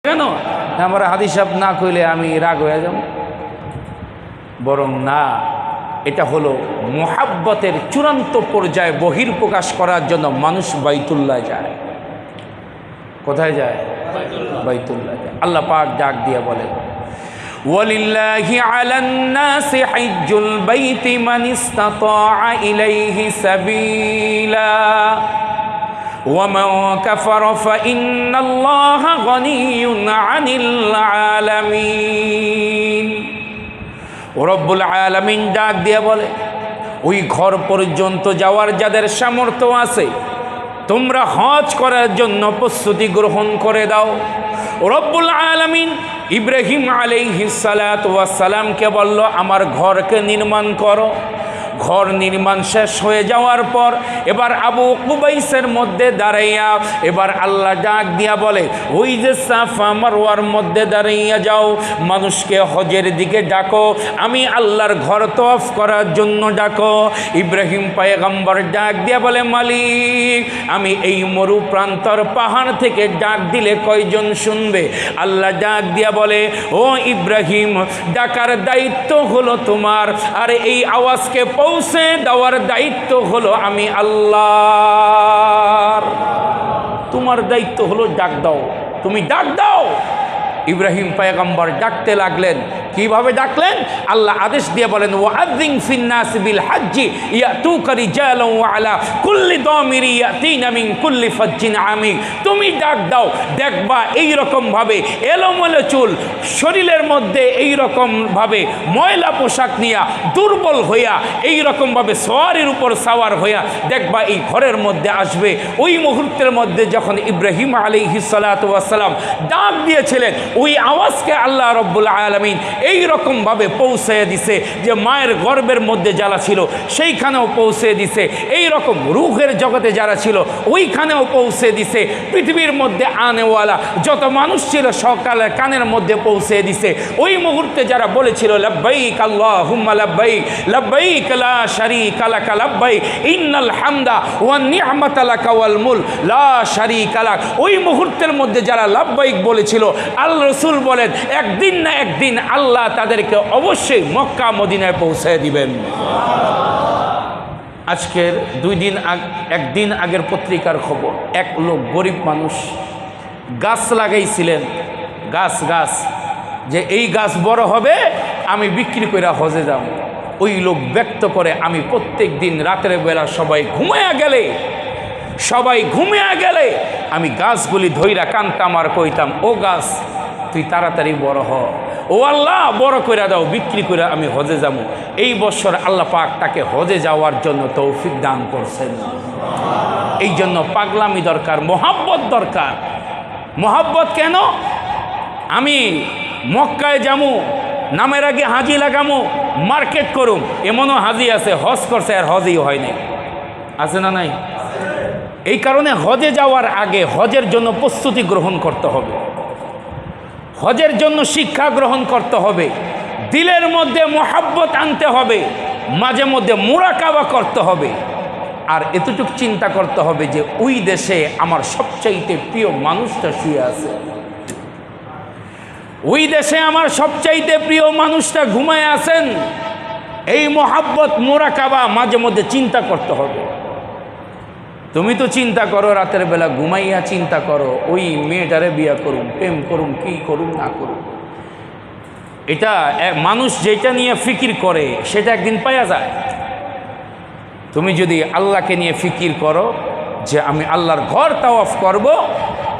কেন আমার হাদিস সাহেব না কইলে আমি রাগ হয়ে যাব? বরং না, এটা হলো মুহাব্বতের চূড়ান্ত পর্যায়ে বহির্প্রকাশ করার জন্য মানুষ বাইতুল্লাহ যায়। কোথায় যায়? বাইতুল্লাহ যায়। আল্লাহ পাক ডাক দিয়ে বলেন, ওয়ালিল্লাহি আলান নাসি হিজ্জুল বাইতি মান ইসতাতাআ ইলাইহি সাবিলা ওয়া মান কাফারা ফাইন্নাল্লাহা গনিয়্যুন আনিল আলামিন। রব্বুল আলামিন ডাক দিয়ে বলে, ওই ঘর পর্যন্ত যাওয়ার যাদের সামর্থ্য আছে তোমরা হজ করার জন্য প্রস্তুতি গ্রহণ করে দাও। রব্বুল আলামিন ইব্রাহিম আলাইহিস সালাতু ওয়াস সালামকে বলল, আমার ঘরকে নির্মাণ করো। ঘর নির্মাণ শেষ হয়ে যাওয়ার পর এবার আবু কুবাইসের মধ্যে দাঁড়াইয়া এবার আল্লাহ ডাক দিয়া বলে, ওই যে সাফা মারওয়ার মধ্যে দাঁড়াইয়া যাও, মানুষকে হজের দিকে ডাকো, আমি আল্লাহর ঘর তওয়াফ করার জন্য ডাকো। ইব্রাহিম পয়গম্বর ডাক দিয়া বলে, মালিক আমি এই মরু প্রান্তর পাহাড় থেকে ডাক দিলে কয়জন শুনবে? আল্লাহ ডাক দিয়া বলে, ও ইব্রাহিম, ডাকার দায়িত্ব হলো তোমার, আর এই আওয়াজকে পৌঁছে দেওয়ার দায়িত্ব হলো আমি আল্লাহর। তোমার দায়িত্ব হলো ডাক দাও, তুমি ডাক দাও। ইব্রাহিম পয়গম্বর ডাকতে লাগলেন। কিভাবে ডাকলেন? আল্লাহ আদেশ দিয়ে বলেন, ওয়াযিন ফিন্নাস বিল হজ্জি ইয়াতুকা রিজালান ওয়া আলা কুল্লি দামিরি ইয়াতিনা মিন কুল্লি ফাজ্জিন আমিক। তুমি ডাক দাও, দেখবা এই রকম ভাবে এলোমেলো চুল, শরীরের মধ্যে এই রকম ভাবে ময়লা পোশাক নিয়া, দুর্বল হইয়া এই রকম ভাবে সওয়ারির উপর সাওয়ার হইয়া দেখবা এই ঘরের মধ্যে আসবে। ওই মুহূর্তের মধ্যে যখন ইব্রাহিম আলাইহিস সালাতু ওয়াস সালাম ডাক দিয়েছিলেন, ওই আওয়াজকে আল্লাহ রব্বুল আলামিন এই রকমভাবে পৌঁছে দিছে যে মায়ের গর্ভের মধ্যে যারা ছিল সেইখানেও পৌঁছে দিছে, এই রকম রূহের জগতে যারা ছিল ওইখানেও পৌঁছে দিছে, পৃথিবীর মধ্যে আনেওয়ালা যত মানুষ ছিল সকালের কানের মধ্যে পৌঁছে দিছে। ওই মুহূর্তে যারা বলেছিল লাব্বাইক আল্লাহুম্মা লাব্বাইক লাব্বাইক লা শারীকা লাক লাব্বাইক ইন্নাল হামদা ওয়ান নি'মাতা লাকা ওয়াল মুলক লা শারীকা লাক, ওই মুহূর্তের মধ্যে যারা লাব্বাইক বলেছিল, আল্লাহ রাসূল বলেন একদিন না একদিন আল্লাহ তাদেরকে অবশ্যই মক্কা মদিনায় পৌঁছে দিবেন। আজকের একদিন আগের পত্রিকার খবর, এক লোক গরিব মানুষ গাছ লাগাইছিলেন, গাছ যে এই গাছ বড় হবে আমি বিক্রি করে হজে যাব। ওই লোক ব্যক্ত করে, আমি প্রত্যেক দিন রাতের বেলা সবাই ঘুমিয়ে গেলে আমি গাছগুলি ধইরা কানতাম আর কইতাম, ও গাছ তুই তাড়াতাড়ি বড় হ, ও আল্লাহ বড় করে দাও, বিক্রি করে আমি হজে যাব। এই বছর আল্লাহ পাক তাকে হজে যাওয়ার জন্য তৌফিক দান করছেন। এই জন্য পাগলামি দরকার, মোহাব্বত দরকার। মোহাব্বত কেন? আমি মক্কায় যাবো, নামের আগে হাজি লাগামো, মার্কেট করুম, এমনও হাজি আছে হজ করছে আর হজই হয় নাই, আছে না নাই? এই কারণে হজে যাওয়ার আগে হজের জন্য প্রস্তুতি গ্রহণ করতে হবে, হজের জন্য শিক্ষা গ্রহণ করতে হবে, দিলের মধ্যে মোহাব্বত আনতে হবে, মাঝে মধ্যে মুরাকাবা করতে হবে, আর এতটুকু চিন্তা করতে হবে যে ওই দেশে আমার সবচাইতে প্রিয় মানুষটা শুয়ে আছে, ওই দেশে আমার সবচাইতে প্রিয় মানুষটা ঘুমায় আছেন। এই মোহাব্বত মুরাকাবা মাঝে মধ্যে চিন্তা করতে হবে। তুমি তো চিন্তা করো রাতের বেলা ঘুমাইয়া চিন্তা করো ওই মেয়েটারে বিয়া করুম, প্রেম করুম, কি করুম না করুম। এটা মানুষ যেটা নিয়ে ফিকির করে সেটা একদিন পাওয়া যায়। তুমি যদি আল্লাহকে নিয়ে ফিকির করো যে আমি আল্লাহর ঘর তাওয়াফ করব,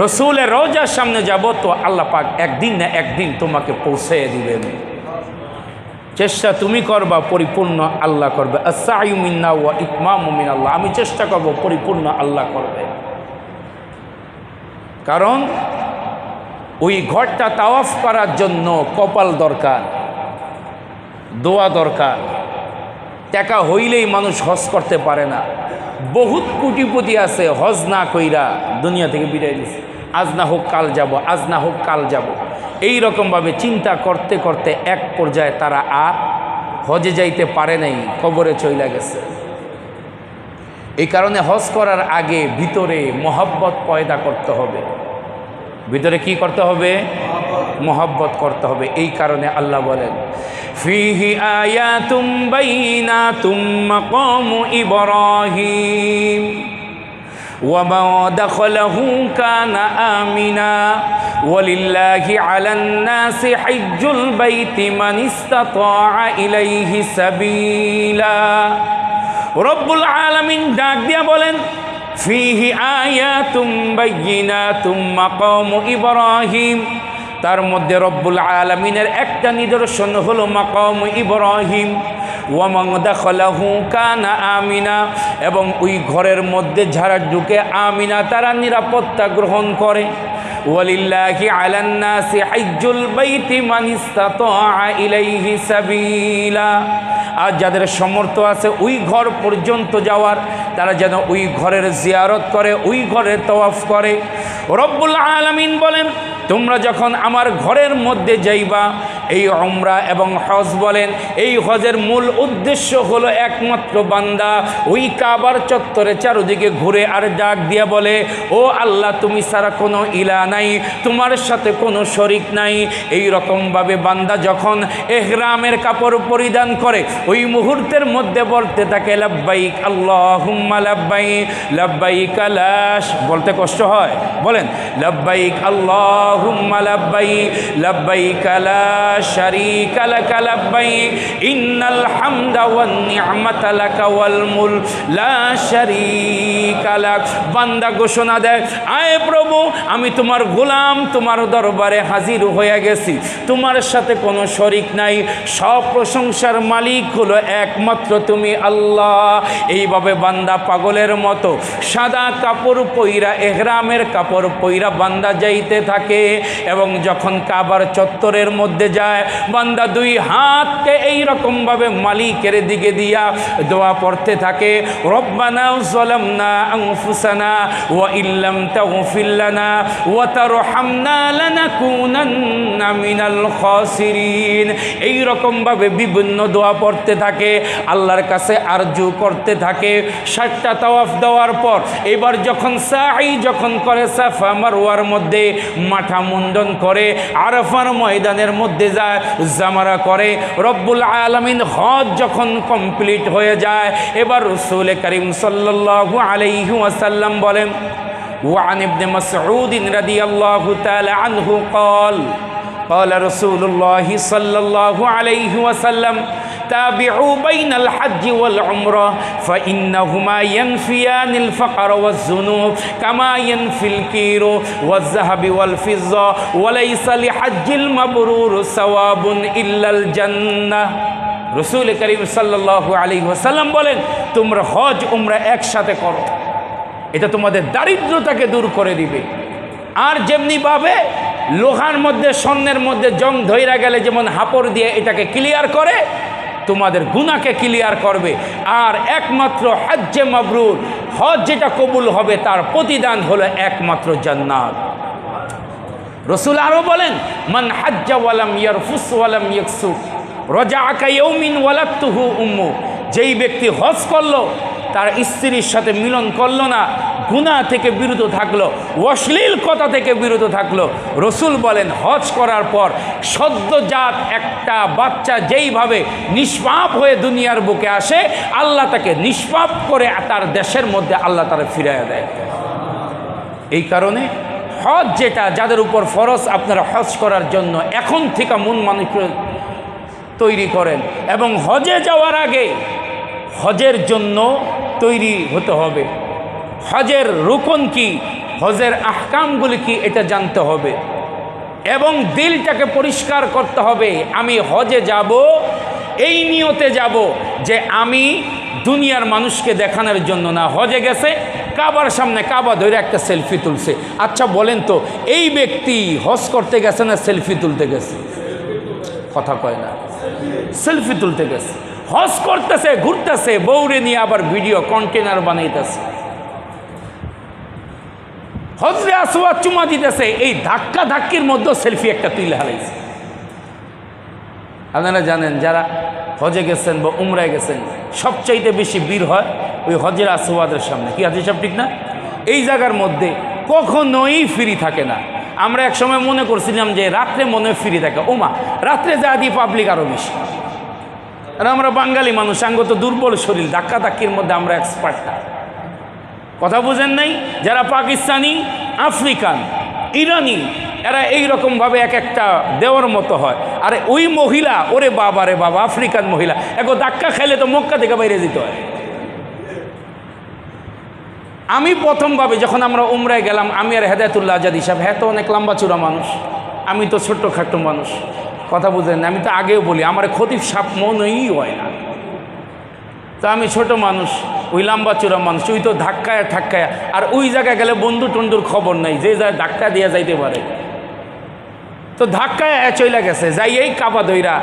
রসুলের রওজার সামনে যাব, তো আল্লাহ পাক একদিন না একদিন তোমাকে পৌঁছে দিবেন। চেষ্টা তুমি করবা, পরিপূর্ণ আল্লাহ করবে। আস-সা'য়ু মিন্না ওয়া ইতমামু মিনাল্লাহ, আমি চেষ্টা করব, পরিপূর্ণ আল্লাহ করবে। কারণ ওই ঘরটা তাওয়াফ করার জন্য কপাল দরকার, দোয়া দরকার। টাকা হইলেই মানুষ হজ করতে পারে না। বহুত কোটিপতি আছে হজ না কইরা দুনিয়া থেকে বিদায় দিছে, আজ না হোক কাল যাব, আজ না হোক কাল যাব। এই রকমভাবে চিন্তা করতে করতে এক পর্যায়ে তারা আর হজে যাইতে পারে নাই, কবরে চইলা গেছে। এই কারণে হজ করার আগে ভিতরে মহব্বত পয়দা করতে হবে। ভিতরে কি করতে হবে? মোহাব্বত করতে হবে। এই কারণে আল্লাহ বলেন ফিহি আয়াতুম বাইনাতুম মাকামু ইব্রাহিম ওয়ামা দাখালাহু কানা আমিনা ওয়ালিল্লাহি আলান নাসি হিজ্জুল বাইতি মান ইসতাতাআ ইলাইহি সাবিলা। রব্বুল আলামিন ডাক দিয়া বলেন ফিহি আয়াতুম বাইনাতুম মাকামু ইব্রাহিম, তার মধ্যে রব্বুল আলামিনের একটা নিদর্শন হলো মাকাম ইব্রাহিম। ওয়ামান দাখালাহু কানা আমিনা, এবং ওই ঘরের মধ্যে যারা ঢুকে আমিনা তারা নিরাপত্তা গ্রহণ করে। ওয়ালিল্লাহি আলান নাসি হিজ্জুল বাইতি মান ইসতাতাআ ইলাইহি সাবিলা, আর যাদের সামর্থ্য আছে ওই ঘর পর্যন্ত যাওয়ার তারা যেন ওই ঘরের জিয়ারত করে, ওই ঘরের তওয়াফ করে। রব্বুল আলামিন বলেন তোমরা যখন আমার ঘরের মধ্যে যাইবা, এই উমরা এবং হজ বলেন, এই হজের মূল উদ্দেশ্য হলো একমাত্র বান্দা ওই কাবার চত্বরে চারদিকে ঘুরে আর ডাক দিয়া বলে ও আল্লাহ তুমি ছাড়া কোনো ইলা নাই, তোমার সাথে কোনো শরিক নাই। এই রকমভাবে বান্দা যখন ইহরামের কাপড় পরিধান করে ওই মুহূর্তের মধ্যে বলতে থাকে লাব্বাইক আল্লাহুম্মা লাব্বাইক লাব্বাইক লা, বলতে কষ্ট হয়, বলেন লাব্বাইক আল্লাহুম্মা লাব্বাইক লাব্বাইক লা শারীকা লাকা লাব্বাইক ইন্নাল হামদা ওয়ান নি'মাতা লাকা ওয়াল মুলক লা শারীকা লাক। বান্দা ঘোষণা দেয় আয় প্রভু আমি তোমার গোলাম, তোমার দরবারে হাজির হয়ে গেছি, তোমার সাথে কোনো শরিক নাই, সব প্রশংসার মালিক হলো একমাত্র তুমি আল্লাহ। এইভাবে বান্দা পাগলের মতো সাদা কাপড় পইরা ইহরামের কাপড় পইরা বান্দা যাইতে থাকে, এবং যখন কাবার চত্বরের মধ্যে যায় বান্দা দুই হাতকে এই রকম ভাবে মালিকের দিকে দিয়া দোয়া পড়তে থাকে রব্বানা যালামনা আনফুসানা ওয়া ইল্লাম তাগফির লানা ওয়া তারহামনা লানাকুনান্না মিনাল খাসিরিন। এই রকম ভাবে বিভিন্ন দোয়া পড়তে থাকে, আল্লাহর কাছে আরজু করতে থাকে। 60টা তাওয়াফ দেওয়ার পর এবার যখন সাই যখন করে সাফা মারওয়ার মধ্যে মাথা মুন্ডন করে, আরাফার ময়দানের মধ্যে যায় জামারা করে। রব্বুল আলামিন হজ যখন কমপ্লিট হয়ে যায় এবার রাসূল করিম সাল্লাল্লাহু আলাইহি ওয়াসাল্লাম বলেন وعن ابن مسعود رضي الله تعالى عنه قال قال رسول الله صلى الله عليه وسلم تابعوا بين الحج والعمرة فإنهما ينفيان الفقر والذنوب كما ينفي الكير والذهب والفضة وليس لحج المبرور ثواب إلا الجنة। রাসূল করিম সাল্লাল্লাহু আলাইহি ওয়াসাল্লাম বলেন তোমরা হজ উমরা একসাথে করো, এটা তোমাদের দারিদ্রতাকে দূর করে দিবে। আর যেমনিভাবে লোহার মধ্যে স্বর্ণের মধ্যে জং ধইরা গেলে যেমন হাপড় দিয়ে এটাকে ক্লিয়ার করে, তোমাদের গুনাহকে ক্লিয়ার করবে। আর একমাত্র হজ্জে মাবরুর, হজ যেটা কবুল হবে তার প্রতিদান হলো একমাত্র জান্নাত। রাসূল আরো বলেন মান হাজ্জা ওয়ালাম ইয়ারফুস ওয়ালাম ইয়াকসুব রাজাআ কায়াউমিন ওয়ালাদতুহু উম্মু, যেই ব্যক্তি হজ করলো তার স্ত্রীর সাথে মিলন করলো না, গুনাহ থেকে বিরত থাকলো, অশ্লীল কথা থেকে বিরত থাকলো, রাসূল বলেন হজ করার পর সদ্যজাত একটা বাচ্চা যেইভাবে নিষ্পাপ হয়ে দুনিয়ার বুকে আসে আল্লাহ তাকে নিষ্পাপ করে তার দেশের মধ্যে আল্লাহ তারা ফিরাইয়া দেয়। এই কারণে হজ যেটা যাদের উপর ফরজ আপনারা হজ করার জন্য এখন থেকে মন মানুষ তৈরি করেন, এবং হজে যাওয়ার আগে হজের জন্য তৈরি হতে হবে। হজের রুকন কি, হজের আহকামগুলি কি এটা জানতে হবে, এবং দিলটাকে পরিষ্কার করতে হবে। আমি হজে যাব এই নিয়তে যাব যে আমি দুনিয়ার মানুষকে দেখানোর জন্য না, হজে গেছে কাবার সামনে কাবা ধরে একটা সেলফি তুলছে। আচ্ছা বলেন তো এই ব্যক্তি হজ করতে গেছে না সেলফি তুলতে গেছে? কথা কয় না, সেলফি তুলতে গেছে। হজ করতেছে, ঘুরতেছে, বউরে নিয়ে আবার ভিডিও কন্টেনার বানাইতেছে, হজরে আসওয়াদ চুমা দিতেছে, এই ধাক্কা ধাক্কির মধ্যে সেলফি একটা তুলে হারাইছে। আপনারা জানেন যারা হজে গেছেন বা উমরায় গেছেন সবচাইতে বেশি ভিড় হয় ওই হজের আসওয়াদের সামনে। কি হাদিস সব ঠিক না? এই জায়গার মধ্যে কখনোই ফ্রি থাকে না। আমরা এক সময় মনে করছিলাম যে রাত্রে মনে ফিরে থাকে, ওমা রাত্রে যা দিই পাবলিক আরও বেশি। আর আমরা বাঙালি মানুষ, আঙ্গত দুর্বল শরীর, ধাক্কা ধাক্কির মধ্যে আমরা এক্সপার্ট না। কথা বুঝেন নাই? যারা পাকিস্তানি, আফ্রিকান, ইরানি, এরা এইরকমভাবে এক একটা দেওয়ার মতো হয়। আর ওই মহিলা, ওরে বাবা রে বাবা, আফ্রিকান মহিলা এক ধাক্কা খাইলে তো মক্কা থেকে বাইরে যেতে হয়। আমি প্রথমভাবে যখন আমরা উমরায় গেলাম, আমি আর হেদায়েতুল্লাহ আজাদি সাহেব, হ্যাঁ তো অনেক লম্বা চূড়া মানুষ, আমি তো ছোট্ট খাট্টো মানুষ। কথা বুঝেন, আমি তো আগেও বলি আমার খতিব সাপ মনেই হয় না। তো আমি ছোট মানুষ, ওই লম্বা চূড়া মানুষ, ওই তো ধাক্কায় ঠাক্কায়। আর ওই জায়গায় গেলে বন্ধু টন্ধুর খবর নাই, যে যায় ধাক্কা দিয়ে যাইতে পারে। তো ধাক্কায় চলে গেছে, যাই এই কাবা দইরা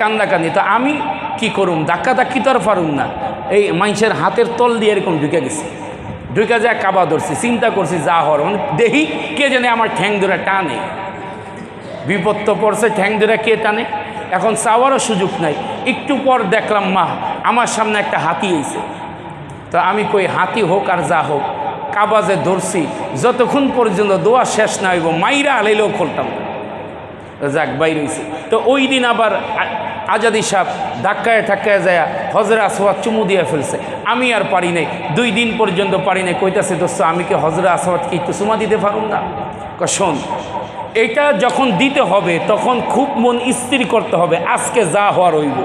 কান্দাকান্দি। তো আমি কি করুম, ধাক্কা ধাক্কি তো আর পারুম না। এই মানুষের হাতের তল দিয়ে এরকম ঢুকে গেছি, ঢুকে যায় কাবা ধরছি, চিন্তা করছি যা হওয়ার, মানে দেখি কে জানে আমার ঠ্যাং ধরে টানে। বিপদ তো পড়ছে, ঠ্যাং ধরে কে টানে, এখন চাওয়ারও সুযোগ নাই। একটু পর দেখলাম মা আমার সামনে একটা হাতি এসে। তো আমি কই হাতি হোক আর যা হোক, কাবাজে ধরছি, যতক্ষণ পর্যন্ত দোয়া শেষ না হইব মাইরা আলাইলেও খুলতাম না। যাক বাইরে হয়েছে। তো ওই দিন আবার আজাদি সাহেব ধাক্কায় ঠাক্কায় যায় হজরে আসওয়াদ চুমু দিয়ে ফেলছে। আমি আর পারি নাই, 2 দিন পর্যন্ত পারি নাই। কইতাছে দোস্ত আমি কি হজরে আসওয়াদকে একটু চুমা দিতে পারুন না? শোন, এটা যখন দিতে হবে তখন খুব মন স্থির করতে হবে, আজকে যা হওয়ার হইব,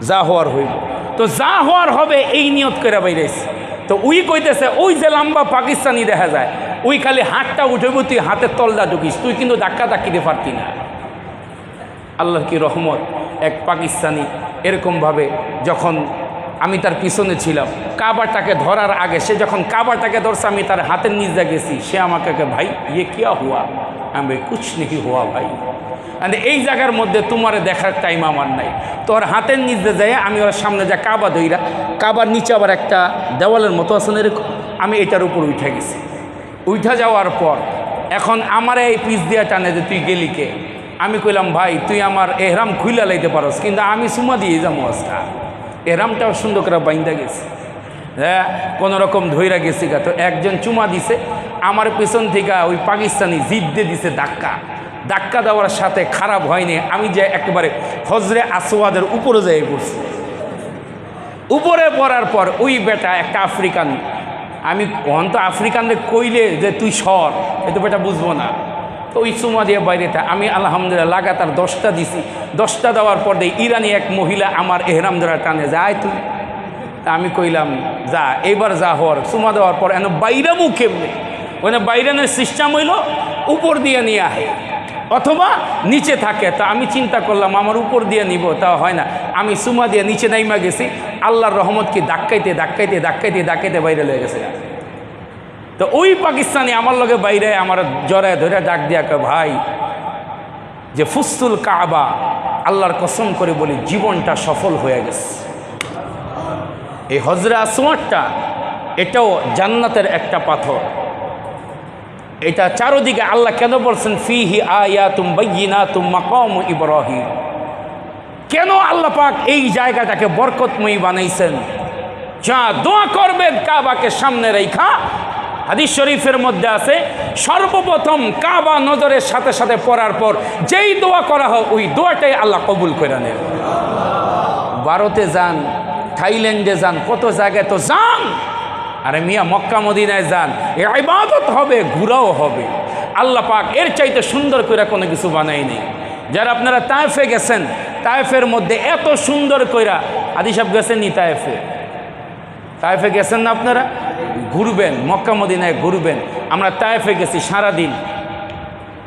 যা হওয়ার হইব। তো যা হওয়ার হবে এই নিয়ত করে বাইরেছে। তো ওই কইতেছে ওই যে লম্বা পাকিস্তানি দেখা যায়, ওই খালি হাতটা উঠেব, তুই হাতের তলদা ঢুকিস, তুই কিন্তু ধাক্কা ধাক্কিতে পারতি না। আল্লাহর কি রহমত, এক পাকিস্তানি এরকমভাবে যখন আমি তার পিছনে ছিলাম, কাবাটাকে ধরার আগে, সে যখন কাবাটাকে ধরছে আমি তার হাতের নিচে গেছি, সে আমাকে ভাই ইয়ে কিয়া হুয়া? আমি ভাই কুছ নেই হুয়া ভাই, এই জায়গার মধ্যে তোমার দেখার টাইম আমার নাই। তোর হাতের নিচে যায় আমি ওর সামনে যা কাবা দইরা, কাবার নিচে আবার একটা দেওয়ালের মতো আছে এরকম, আমি এটার উপর উঠে গেছি। উঠা যাওয়ার পর এখন আমার এই পিস দিয়া টানে যে তুই গেলি কে? আমি কইলাম ভাই তুই আমার এহরাম খুইলা লাইতে পারস, কিন্তু আমি সুমা দিয়ে যাবো আজকা। এহরামটাও সুন্দর করে বাইন্দা গেছি, হ্যাঁ কোনো রকম ধইরা গেছি গা। তো একজন চুমা দিছে, আমার পেছন থেকে ওই পাকিস্তানি জিদ দিয়ে দিছে ধাক্কা। ধাক্কা দেওয়ার সাথে খারাপ হয়নি, আমি যে একেবারে হজরে আসওয়াদের উপরে যেয়ে পড়ছি। উপরে পড়ার পর ওই বেটা একটা আফ্রিকান, আমি অন্ত আফ্রিকানদের কইলে যে তুই সর, এ তো বেটা বুঝবো না। তো ওই চুমা দিয়ে বাইরেটা আমি আলহামদুলিল্লাহ লাগাতার 10টা দিছি। 10টা দেওয়ার পর দিয়ে ইরানি এক মহিলা আমার এহরাম ধরা টানে, যায় তুই। তা আমি কইলাম যা, এবার যা হওয়ার। চুমা দেওয়ার পর এন বাইরামু কেমনে, ওখানে বাইরানের সিস্টেম হইল উপর দিয়ে নিয়ে আহে অথবা নিচে থাকে। তা আমি চিন্তা করলাম আমার উপর দিয়ে নিব, তা হয় না। আমি চুমা দিয়ে নিচে নাইমা গেছি, আল্লাহর রহমত কি ধাক্কাইতে ধাক্কাইতে ধাক্কাইতে ধাক্কাইতে বাইরে লেগে গেছে। তো ওই পাকিস্তানি আমার লগে বাইরে আমার জড়ায় ধরে ডাক দিয়া কে ভাই, যে ফুস্তুল কাবা, আল্লাহর কসম করে বলি জীবনটা সফল হয়ে গেছে। এই হজরে আসওয়াদটা এটাও জান্নাতের একটা পাথর। এটা চারোদিকে আল্লাহ কেন বলছেন ফিহি আয়াতুম বাইয়িনাতুম মাকাম ইব্রাহিম? কেন আল্লাহ পাক এই জায়গাটাকে বরকতময়ী বানাইছেন? যা দোয়া করবেন কাবাকে সামনে রেখা, হাদিস শরীফের মধ্যে আছে সর্বপ্রথম কাবা নজরের সাথে সাথে পড়ার পর যেই দোয়া করা হয় ওই দোয়াটাই আল্লাহ কবুল করে নেন। ভারতে যান, থাইল্যান্ডে যান, কত জায়গায় তো যান, আরে মিয়া মক্কা মদিনায় যান, এ ইবাদত হবে, ঘুরাও হবে। আল্লাহ পাক এর চাইতে সুন্দর করে কোনো কিছু বানাই নেই। যারা আপনারা তায়েফে গেছেন, তায়েফের মধ্যে এত সুন্দর কইরা, আদি সাহেব গেছেন নি তায়েফে? তায়েফে গেছেন না আপনারা? ঘুরবেন, মক্কা মদিনায় ঘুরবেন। আমরা তায়েফে গেছি সারাদিন,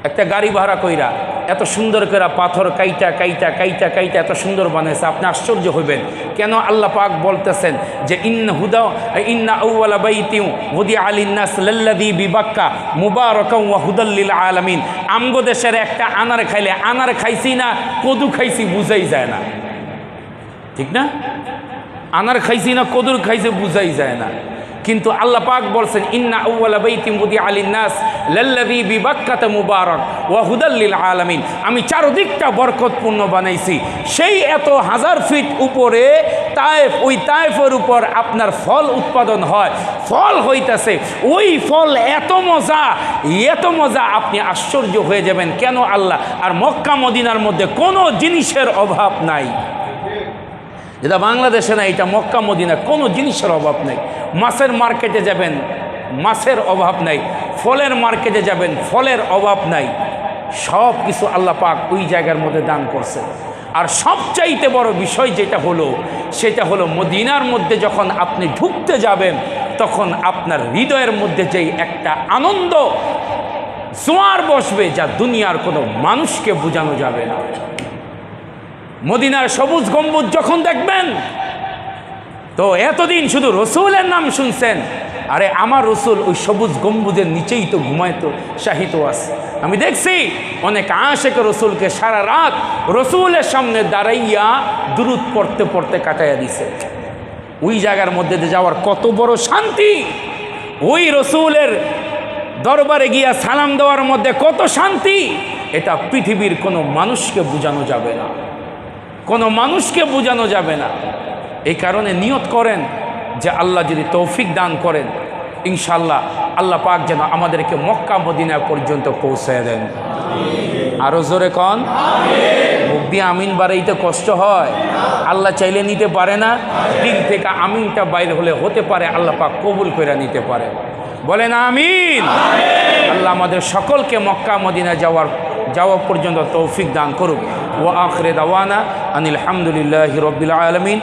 একটা গাড়ি ভাড়া কইরা এত সুন্দর করে পাথর কাইটা কাইটা কাইটা কাইটা এত সুন্দর বানাইছে, আপনি আশ্চর্য হইবেন। কেন আল্লাহ পাক বলতেছেন যে ইন্না আউওয়ালা বাইতিউ হুদিয়া লিন-নাস লাল্লাযী বিবাক্কা মুবারাকাও ওয়া হুদাল লিল আলামিন। আমগো দেশের একটা আনার খাইলে আনার খাইছি না কদু খাইছি বুঝাই যায় না, ঠিক না? আনার খাইছি না কদুর খাইছে বুঝাই যায় না। কিন্তু আল্লাহ পাক বলছেন ইন্না আউওয়ালা বাইতিন বুদিআ লিন-নাস লাল্লাযী বিবাক্কাতা মুবারাক ওয়া হুদাল লিল আলামিন। আমি চারদিকটা বরকতপূর্ণ বানাইছি। সেই এত হাজার ফিট উপরে তায়েফ, ওই তায়েফের উপর আপনার ফল উৎপাদন হয়, ফল হইতাছে, ওই ফল এত মজা আপনি আশ্চর্য হয়ে যাবেন কেন আল্লাহ। আর মক্কা মদিনার মধ্যে কোনো জিনিসের অভাব নাই, যেটা বাংলাদেশে না, এটা মক্কা মদিনা কোনো জিনিসের অভাব নেই। মাছের মার্কেটে যাবেন, মাছের অভাব নাই, ফলের মার্কেটে যাবেন, ফলের অভাব নাই। সব কিছু আল্লাহ পাক ওই জায়গার মধ্যে দান করছে। আর সবচাইতে বড় বিষয় যেটা হলো, সেটা হলো মদিনার মধ্যে যখন আপনি ঢুকতে যাবেন, তখন আপনার হৃদয়ের মধ্যে যেই একটা আনন্দ জোয়ার বসবে, যা দুনিয়ার কোনো মানুষকে বোঝানো যাবে না। মদিনার সবুজ গম্বুজ যখন দেখবেন, তো এতদিন শুধু রসুলের নাম শুনছেন, আরে আমার রসুল ওই সবুজ গম্বুজের নিচেই তো ঘুমাইতো, শাহিত আছে। আমি দেখছি অনেক আশেক রসুলকে সারা রাত রসুলের সামনে দাঁড়াইয়া দুরূদ পড়তে পড়তে কাটাইয়া দিছে। ওই জায়গার মধ্যে যাওয়ার কত বড় শান্তি, ওই রসুলের দরবারে গিয়া সালাম দেওয়ার মধ্যে কত শান্তি, এটা পৃথিবীর কোনো মানুষকে বোঝানো যাবে না, কোনো মানুষকে বোঝানো যাবে না। এই কারণে নিয়ত করেন যে আল্লাহ যদি তৌফিক দান করেন, ইনশাল্লাহ আল্লাহ পাক যেন আমাদেরকে মক্কা মদিনা পর্যন্ত পৌঁছায় দেন। আরো জোরে কন মুখ দিয়ে আমিন বাড়াইতে কষ্ট হয়, আল্লাহ চাইলে নিতে পারে না। দিল থেকে আমিনটা বাইরে হলে হতে পারে আল্লাহ পাক কবুল করে নিতে পারে। বলেন আমিন। আল্লাহ আমাদের সকলকে মক্কা মদিনা যাওয়া পর্যন্ত তৌফিক দান করুক। ওয়া আখিরু দাওয়ানা আনিল হামদুলিল্লাহি রাব্বিল আলামিন।